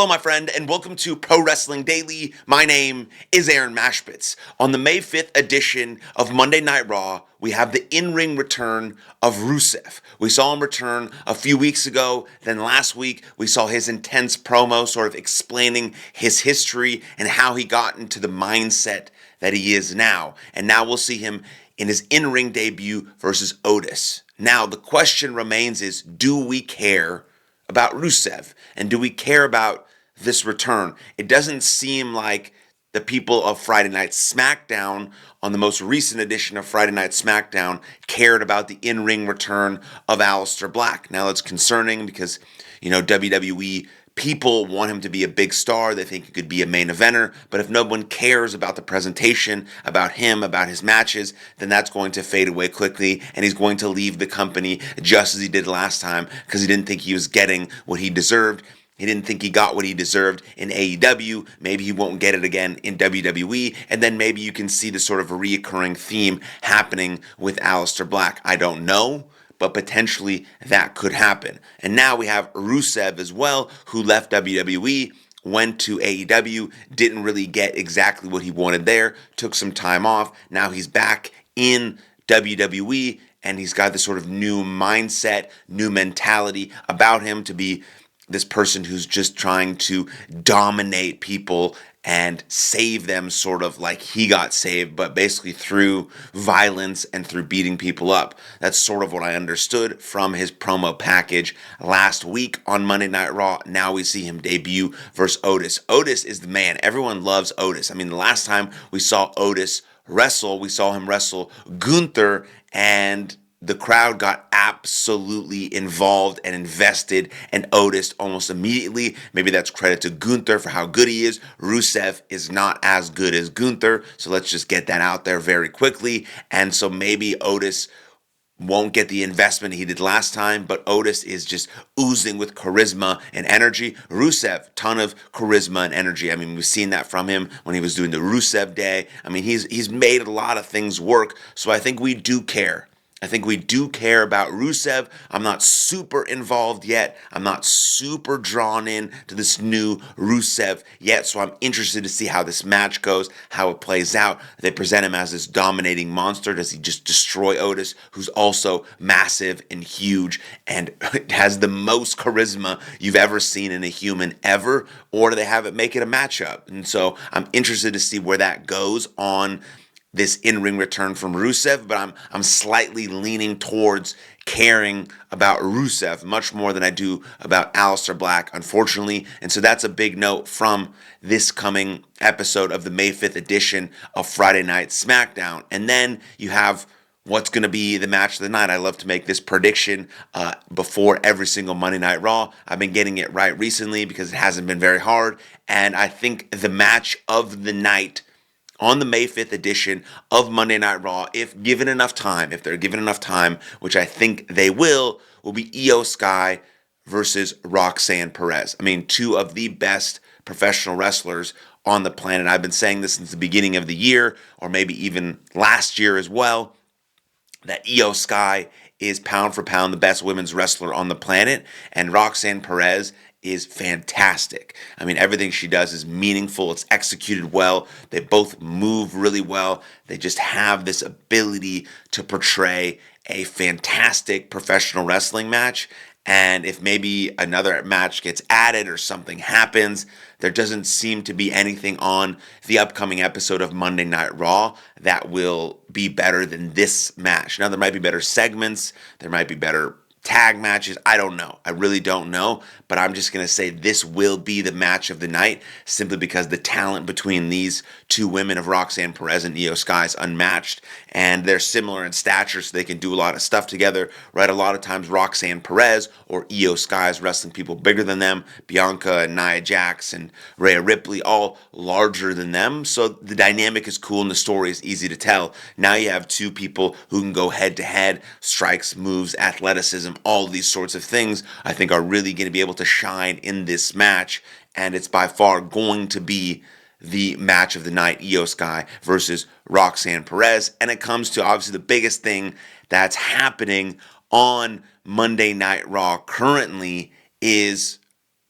Hello, my friend, and welcome to Pro Wrestling Daily. My name is Aaron Machbitz. On the May 5th edition of Monday Night Raw, we have the in-ring return of Rusev. We saw him return a few weeks ago. Then last week, we saw his intense promo sort of explaining his history and how he got into the mindset that he is now. And now we'll see him in his in-ring debut versus Otis. Now, the question remains is, do we care about Rusev? And do we care about this return? It doesn't seem like the people of Friday Night SmackDown on the most recent edition of Friday Night SmackDown cared about the in-ring return of Aleister Black. Now it's concerning because, WWE people want him to be a big star. They think he could be a main eventer. But if no one cares about the presentation, about him, about his matches, then that's going to fade away quickly. And he's going to leave the company just as he did last time because he didn't think he was getting what he deserved. He didn't think he got what he deserved in AEW. Maybe he won't get it again in WWE. And then maybe you can see the sort of a reoccurring theme happening with Aleister Black. I don't know, but potentially that could happen. And now we have Rusev as well, who left WWE, went to AEW, didn't really get exactly what he wanted there, took some time off. Now he's back in WWE, and he's got this sort of new mindset, new mentality about him to be this person who's just trying to dominate people and save them sort of like he got saved, but basically through violence and through beating people up. That's sort of what I understood from his promo package last week on Monday Night Raw. Now we see him debut versus Otis. Otis is the man. Everyone loves Otis. I mean, the last time we saw Otis wrestle, we saw him wrestle Gunther, and the crowd got absolutely involved and invested in Otis almost immediately. Maybe that's credit to Gunther for how good he is. Rusev is not as good as Gunther, so let's just get that out there very quickly. And so maybe Otis won't get the investment he did last time, but Otis is just oozing with charisma and energy. Rusev, ton of charisma and energy. I mean, we've seen that from him when he was doing the Rusev Day. I mean, he's made a lot of things work, so I think we do care. I think we do care about Rusev. I'm not super involved yet. I'm not super drawn in to this new Rusev yet, so I'm interested to see how this match goes, how it plays out. They present him as this dominating monster. Does he just destroy Otis, who's also massive and huge and has the most charisma you've ever seen in a human ever? Or do they have it make it a matchup? And so I'm interested to see where that goes on this in-ring return from Rusev, but I'm slightly leaning towards caring about Rusev much more than I do about Aleister Black, unfortunately. And so that's a big note from this coming episode of the May 5th edition of Friday Night SmackDown. And then you have what's going to be the match of the night. I love to make this prediction before every single Monday Night Raw. I've been getting it right recently because it hasn't been very hard. And I think the match of the night on the May 5th edition of Monday Night Raw, if they're given enough time, which I think they will be Io Sky versus Roxanne Perez. I mean, two of the best professional wrestlers on the planet. I've been saying this since the beginning of the year, or maybe even last year as well, that Io Sky is pound for pound the best women's wrestler on the planet, and Roxanne Perez is fantastic. I mean, everything she does is meaningful. It's executed well. They both move really well. They just have this ability to portray a fantastic professional wrestling match. And if maybe another match gets added or something happens, there doesn't seem to be anything on the upcoming episode of Monday Night Raw that will be better than this match. Now, there might be better segments. There might be better tag matches. I don't know. I really don't know. But I'm just going to say this will be the match of the night simply because the talent between these two women of Roxanne Perez and Io Sky is unmatched. And they're similar in stature, so they can do a lot of stuff together, right? A lot of times Roxanne Perez or Io Sky is wrestling people bigger than them. Bianca and Nia Jax and Rhea Ripley, all larger than them. So the dynamic is cool and the story is easy to tell. Now you have two people who can go head to head, strikes, moves, athleticism, all these sorts of things I think are really going to be able to shine in this match, and it's by far going to be the match of the night, Io Sky versus Roxanne Perez. And it comes to obviously the biggest thing that's happening on Monday Night Raw currently is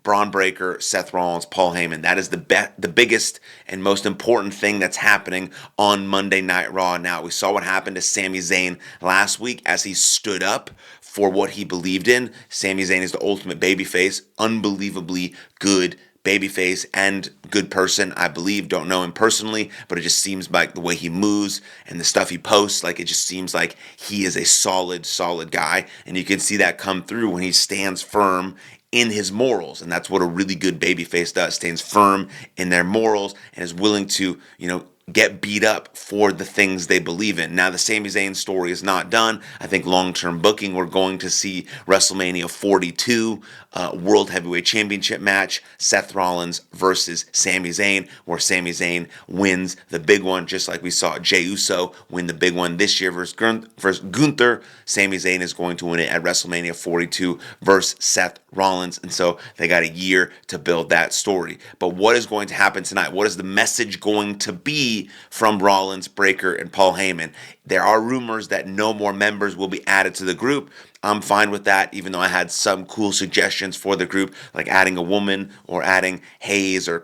Braun Breaker, Seth Rollins, Paul Heyman. That is the biggest and most important thing that's happening on Monday Night Raw. Now, we saw what happened to Sami Zayn last week as he stood up for what he believed in. Sami Zayn is the ultimate babyface, unbelievably good babyface and good person, I believe. Don't know him personally, but it just seems like the way he moves and the stuff he posts, like it just seems like he is a solid guy. And you can see that come through when he stands firm in his morals. And that's what a really good babyface does, stands firm in their morals and is willing to, get beat up for the things they believe in. Now, the Sami Zayn story is not done. I think long-term booking, we're going to see WrestleMania 42 World Heavyweight Championship match, Seth Rollins versus Sami Zayn, where Sami Zayn wins the big one, just like we saw Jey Uso win the big one this year versus Gunther. Sami Zayn is going to win it at WrestleMania 42 versus Seth Rollins, and so they got a year to build that story. But what is going to happen tonight? What is the message going to be from Rollins, Breaker, and Paul Heyman? There are rumors that no more members will be added to the group. I'm fine with that, even though I had some cool suggestions for the group, like adding a woman or adding Hayes or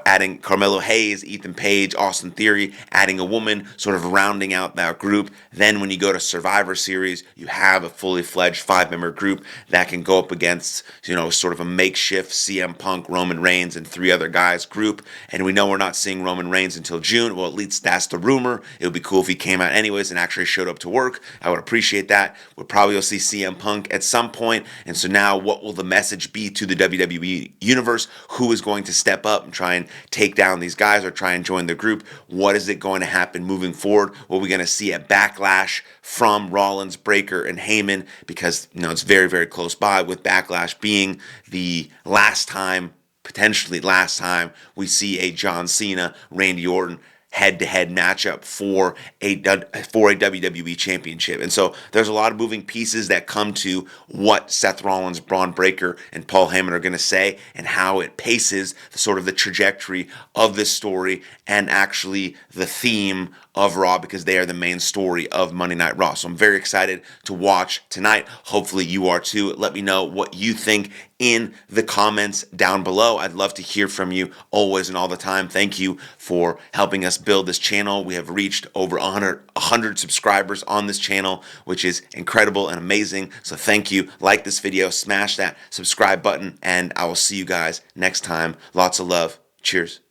adding Carmelo Hayes, Ethan Page, Austin Theory, adding a woman, sort of rounding out that group. Then when you go to Survivor Series, you have a fully fledged 5-member group that can go up against, sort of a makeshift CM Punk, Roman Reigns, and 3 other guys group. And we know we're not seeing Roman Reigns until June. Well, at least that's the rumor. It would be cool if he came out anyways and actually showed up to work. I would appreciate that. We'll probably see CM Punk at some point. And so now what will the message be to the WWE universe? Who is going to step up and try and take down these guys or try and join the group? What is it going to happen moving forward? What are we going to see a backlash from Rollins, Breaker, and Heyman? Because, it's very, very close by, with Backlash being the potentially last time we see a John Cena, Randy Orton head-to-head matchup for a WWE championship. And so there's a lot of moving pieces that come to what Seth Rollins, Braun Breaker, and Paul Heyman are going to say, and how it paces sort of the trajectory of this story and actually the theme of Raw, because they are the main story of Monday Night Raw. So I'm very excited to watch tonight. Hopefully you are too. Let me know what you think in the comments down below. I'd love to hear from you always and all the time. Thank you for helping us build this channel. We have reached over 100 subscribers on this channel, which is incredible and amazing. So thank you. Like this video, smash that subscribe button, and I will see you guys next time. Lots of love. Cheers.